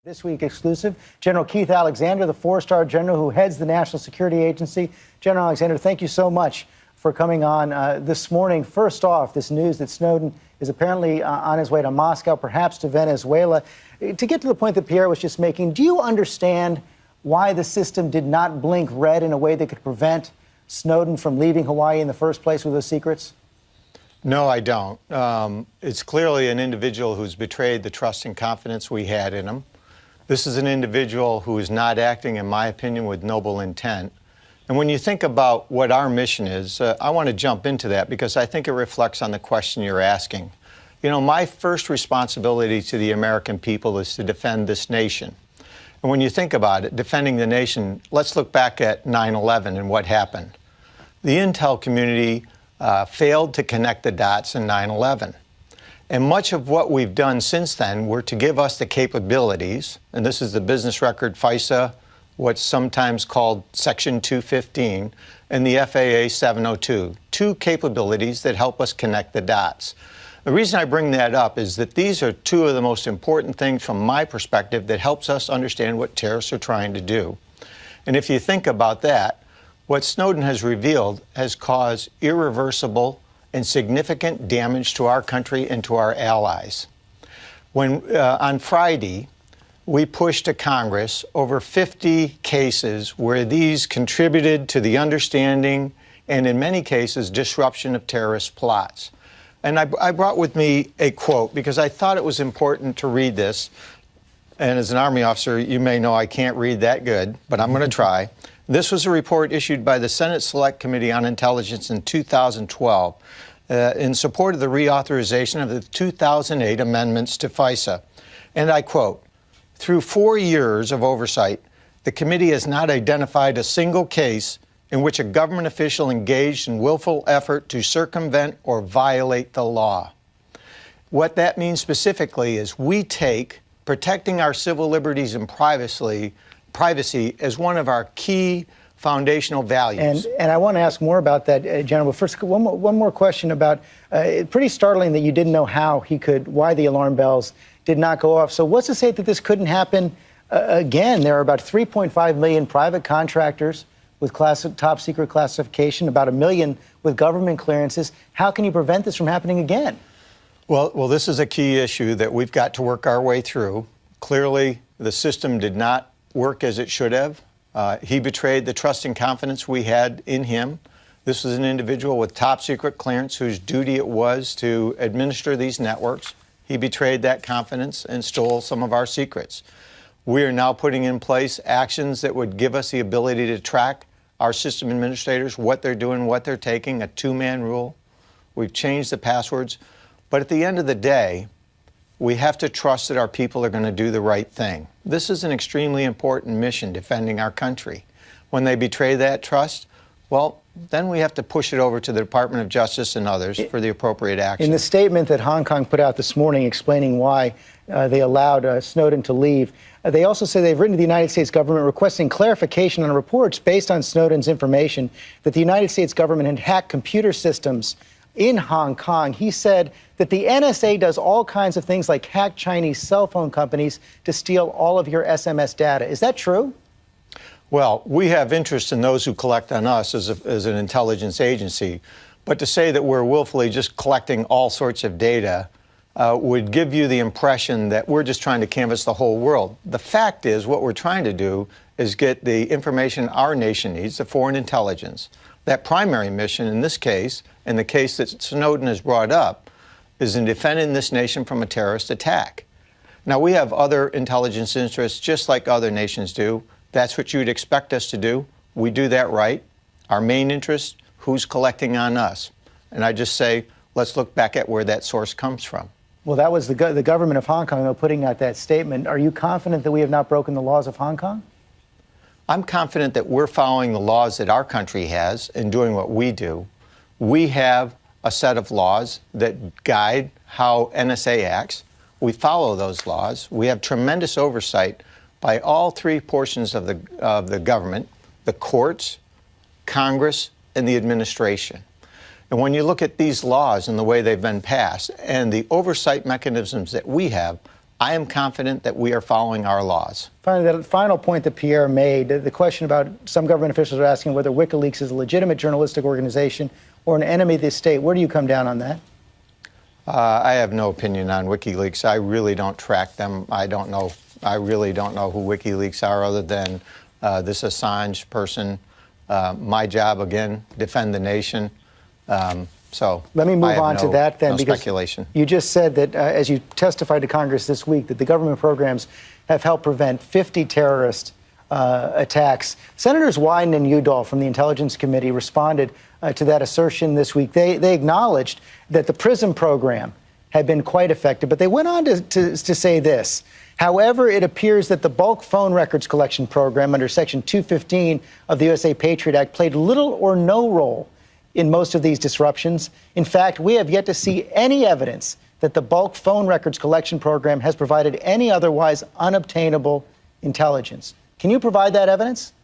This week exclusive, General Keith Alexander, the four-star general who heads the National Security Agency. General Alexander, thank you so much for coming on this morning. First off, this news that Snowden is apparently on his way to Moscow, perhaps to Venezuela. To get to the point that Pierre was just making, do you understand why the system did not blink red in a way that could prevent Snowden from leaving Hawaii in the first place with those secrets? No, I don't. It's clearly an individual who's betrayed the trust and confidence we had in him. This is an individual who is not acting, in my opinion, with noble intent. And when you think about what our mission is, I want to jump into that because I think it reflects on the question you're asking. You know, my first responsibility to the American people is to defend this nation. And when you think about it, defending the nation, let's look back at 9/11 and what happened. The intel community failed to connect the dots in 9/11. And much of what we've done since then were to give us the capabilities, and this is the business record FISA, what's sometimes called Section 215, and the FAA 702, two capabilities that help us connect the dots. The reason I bring that up is that these are two of the most important things from my perspective that helps us understand what terrorists are trying to do. And if you think about that, what Snowden has revealed has caused irreversible and significant damage to our country and to our allies. When on Friday, we pushed to Congress over 50 cases where these contributed to the understanding and, in many cases, disruption of terrorist plots. And I brought with me a quote because I thought it was important to read this. And as an Army officer, you may know I can't read that good, but I'm going to try. This was a report issued by the Senate Select Committee on Intelligence in 2012 in support of the reauthorization of the 2008 amendments to FISA. And I quote, "Through 4 years of oversight, the committee has not identified a single case in which a government official engaged in willful effort to circumvent or violate the law." What that means specifically is we take protecting our civil liberties and privacy as one of our key foundational values. And I want to ask more about that, General. But first, one more question about pretty startling that you didn't know why the alarm bells did not go off. So what's to say that this couldn't happen again? There are about 3.5 million private contractors with top secret classification, about 1 million with government clearances. How can you prevent this from happening again? Well, this is a key issue that we've got to work our way through. Clearly, the system did not work as it should have. He betrayed the trust and confidence we had in him. This was an individual with top secret clearance whose duty it was to administer these networks. He betrayed that confidence and stole some of our secrets. We are now putting in place actions that would give us the ability to track our system administrators, what they're doing, what they're taking, a two-man rule. We've changed the passwords. But at the end of the day, we have to trust that our people are going to do the right thing. This is an extremely important mission, defending our country. When they betray that trust, well, then we have to push it over to the Department of Justice and others for the appropriate action. In the statement that Hong Kong put out this morning explaining why they allowed Snowden to leave, they also say they've written to the United States government requesting clarification on reports based on Snowden's information that the United States government had hacked computer systems in Hong Kong. He said that the NSA does all kinds of things like hack Chinese cell phone companies to steal all of your SMS data. Is that true? Well, we have interest in those who collect on us as an intelligence agency. But to say that we're willfully just collecting all sorts of data would give you the impression that we're just trying to canvass the whole world. The fact is, what we're trying to do is get the information our nation needs, the foreign intelligence. That primary mission in this case, and the case that Snowden has brought up, is in defending this nation from a terrorist attack. Now, we have other intelligence interests just like other nations do. That's what you'd expect us to do. We do that right. Our main interest, who's collecting on us? And I just say, let's look back at where that source comes from. Well, that was the government of Hong Kong, though, putting out that statement. Are you confident that we have not broken the laws of Hong Kong? I'm confident that we're following the laws that our country has and doing what we do. We have a set of laws that guide how NSA acts. We follow those laws. We have tremendous oversight by all three portions of the government, the courts, Congress, and the administration. And when you look at these laws and the way they've been passed and the oversight mechanisms that we have, I am confident that we are following our laws. Finally, the final point that Pierre made, the question about some government officials are asking whether WikiLeaks is a legitimate journalistic organization or an enemy of the state. Where do you come down on that? I have no opinion on WikiLeaks. I really don't track them. I really don't know who WikiLeaks are other than this Assange person. My job, again, defend the nation. So let me move on to that then, because speculation. You just said that as you testified to Congress this week, that the government programs have helped prevent 50 terrorist attacks. Senators Wyden and Udall from the Intelligence Committee responded to that assertion this week. They acknowledged that the PRISM program had been quite effective, but they went on to say this. However, it appears that the bulk phone records collection program under Section 215 of the USA Patriot Act played little or no role in most of these disruptions. In fact, we have yet to see any evidence that the bulk phone records collection program has provided any otherwise unobtainable intelligence. Can you provide that evidence?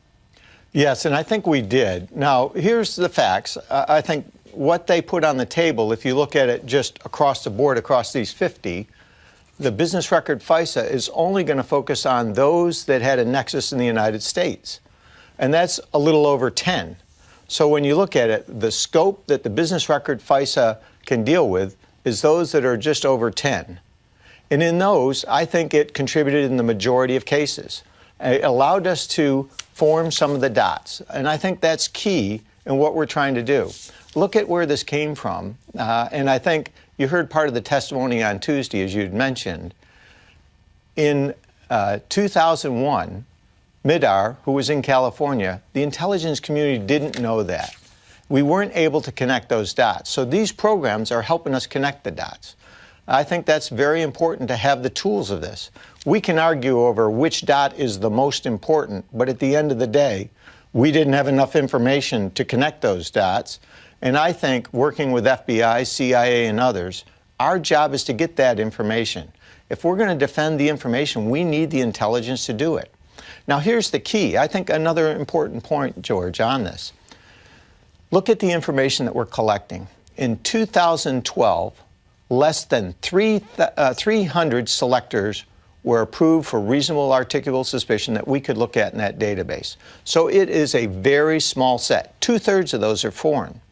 Yes, and I think we did. Now, here's the facts. I think what they put on the table, if you look at it just across the board, across these 50, the business record FISA is only going to focus on those that had a nexus in the United States. And that's a little over 10. So when you look at it, the scope that the business record FISA can deal with is those that are just over 10. And in those, I think it contributed in the majority of cases. It allowed us to form some of the dots. And I think that's key in what we're trying to do. Look at where this came from. And I think you heard part of the testimony on Tuesday, as you'd mentioned. In 2001, Midar, who was in California, the intelligence community didn't know that. We weren't able to connect those dots. So these programs are helping us connect the dots. I think that's very important to have the tools of this. We can argue over which dot is the most important, but at the end of the day, we didn't have enough information to connect those dots. And I think working with FBI, CIA, and others, our job is to get that information. If we're going to defend the information, we need the intelligence to do it. Now, here's the key. I think another important point, George, on this. Look at the information that we're collecting. In 2012, less than 300 selectors were approved for reasonable articulable suspicion that we could look at in that database. So it is a very small set. 2/3 of those are foreign.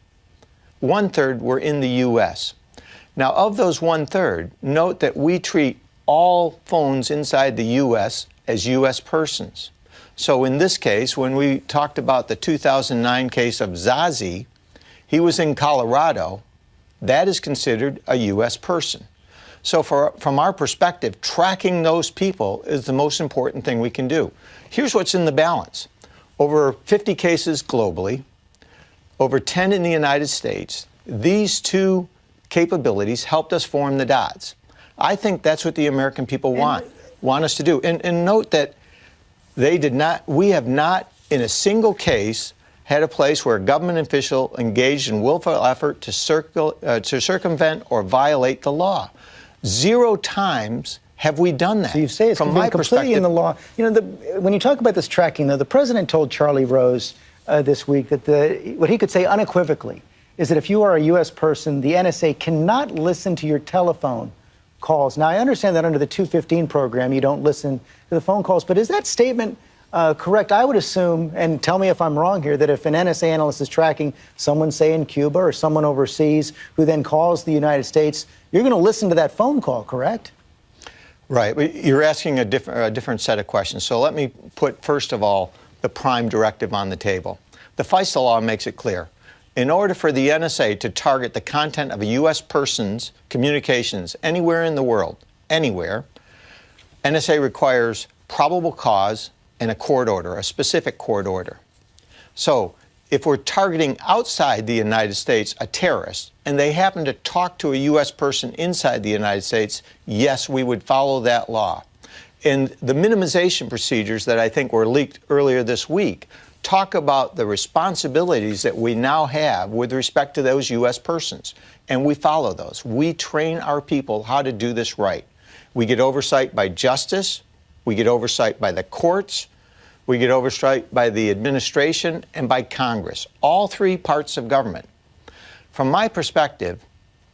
1/3 were in the U.S. Now, of those 1/3, note that we treat all phones inside the U.S. as U.S. persons. So in this case, when we talked about the 2009 case of Zazi, he was in Colorado. That is considered a U.S. person. So from our perspective, tracking those people is the most important thing we can do. Here's what's in the balance. Over 50 cases globally, over 10 in the United States. These two capabilities helped us form the dots. I think that's what the American people want us to do. And note that we have not, in a single case, had a place where a government official engaged in willful effort to circumvent or violate the law. 0 times have we done that. So you say it's from my completely in the law. You know, when you talk about this tracking, though, the president told Charlie Rose this week that what he could say unequivocally is that if you are a U.S. person, the NSA cannot listen to your telephone calls. Now, I understand that under the 215 program, you don't listen to the phone calls, but is that statement correct? I would assume, and tell me if I'm wrong here, that if an NSA analyst is tracking someone, say, in Cuba or someone overseas who then calls the United States, you're going to listen to that phone call, correct? Right. You're asking a different set of questions. So let me put, first of all, the prime directive on the table. The FISA law makes it clear. In order for the NSA to target the content of a U.S. person's communications anywhere in the world, anywhere, NSA requires probable cause and a court order, a specific court order. So if we're targeting outside the United States a terrorist, and they happen to talk to a U.S. person inside the United States, yes, we would follow that law. And the minimization procedures that I think were leaked earlier this week talk about the responsibilities that we now have with respect to those U.S. persons. And we follow those. We train our people how to do this right. We get oversight by justice. We get oversight by the courts. We get oversight by the administration and by Congress. All three parts of government. From my perspective,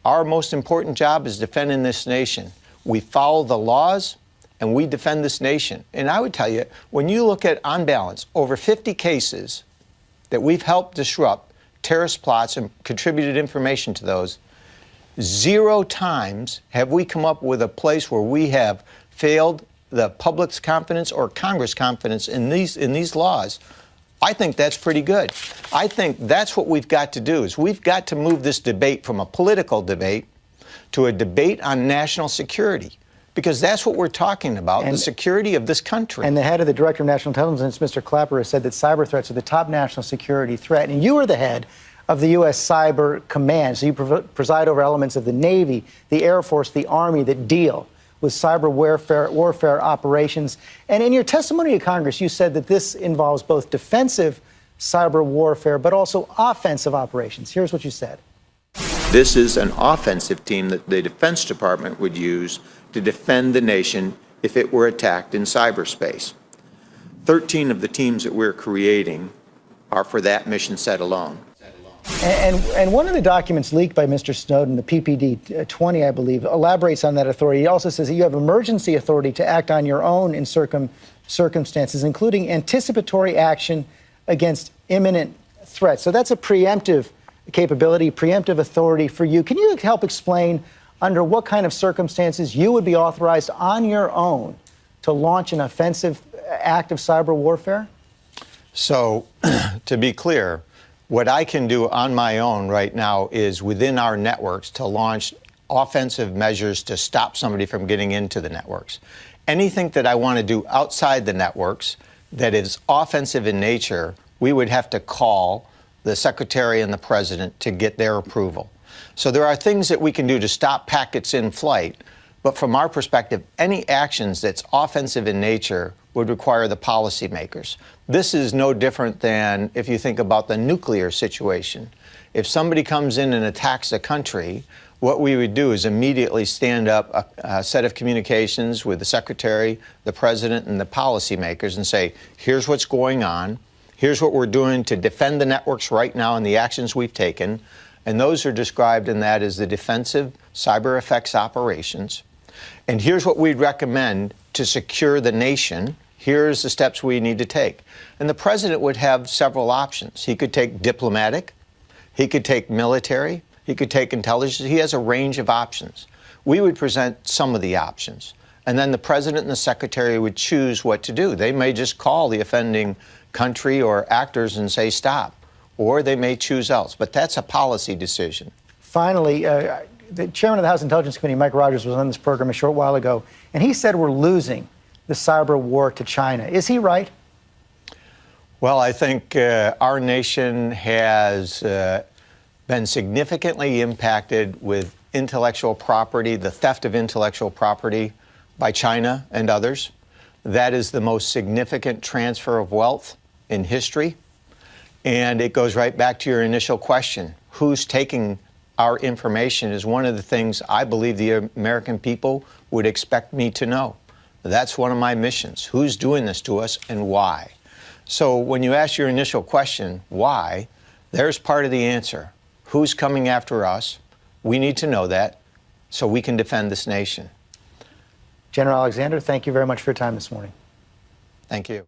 our most important job is defending this nation. We follow the laws and we defend this nation. And I would tell you, when you look at, on balance, over 50 cases that we've helped disrupt terrorist plots and contributed information to those, 0 times have we come up with a place where we have failed the public's confidence or Congress' confidence in these laws. I think that's pretty good. I think that's what we've got to do, is we've got to move this debate from a political debate to a debate on national security, because that's what we're talking about, the security of this country. And the head of the Director of National Intelligence, Mr. Clapper, has said that cyber threats are the top national security threat. And you are the head of the U.S. Cyber Command, so you preside over elements of the Navy, the Air Force, the Army that deal with cyber warfare operations. And in your testimony to Congress, you said that this involves both defensive cyber warfare, but also offensive operations. Here's what you said. This is an offensive team that the Defense Department would use to defend the nation if it were attacked in cyberspace. 13 of the teams that we're creating are for that mission set alone. And one of the documents leaked by Mr. Snowden, the PPD-20, I believe, elaborates on that authority. He also says that you have emergency authority to act on your own in circumstances, including anticipatory action against imminent threats. So that's a preemptive capability, preemptive authority for you. Can you help explain under what kind of circumstances you would be authorized on your own to launch an offensive act of cyber warfare? So, to be clear, what I can do on my own right now is within our networks to launch offensive measures to stop somebody from getting into the networks. Anything that I want to do outside the networks that is offensive in nature, we would have to call the Secretary and the President to get their approval. So there are things that we can do to stop packets in flight, but from our perspective, any actions that's offensive in nature would require the policymakers. This is no different than if you think about the nuclear situation. If somebody comes in and attacks a country, what we would do is immediately stand up a set of communications with the Secretary, the President, and the policymakers and say, here's what's going on, here's what we're doing to defend the networks right now and the actions we've taken. And those are described in that as the defensive cyber effects operations. And here's what we'd recommend to secure the nation. Here's the steps we need to take. And the president would have several options. He could take diplomatic, he could take military, he could take intelligence. He has a range of options. We would present some of the options. And then the president and the secretary would choose what to do. They may just call the offending country or actors and say stop, or they may choose else. But that's a policy decision. Finally, the chairman of the House Intelligence Committee, Mike Rogers, was on this program a short while ago, and he said we're losing the cyber war to China. Is he right? Well, I think our nation has been significantly impacted with intellectual property, the theft of intellectual property by China and others. That is the most significant transfer of wealth in history. And it goes right back to your initial question. Who's taking our information is one of the things I believe the American people would expect me to know. That's one of my missions. Who's doing this to us and why? So when you ask your initial question, why, there's part of the answer. Who's coming after us? We need to know that so we can defend this nation. General Alexander, thank you very much for your time this morning. Thank you.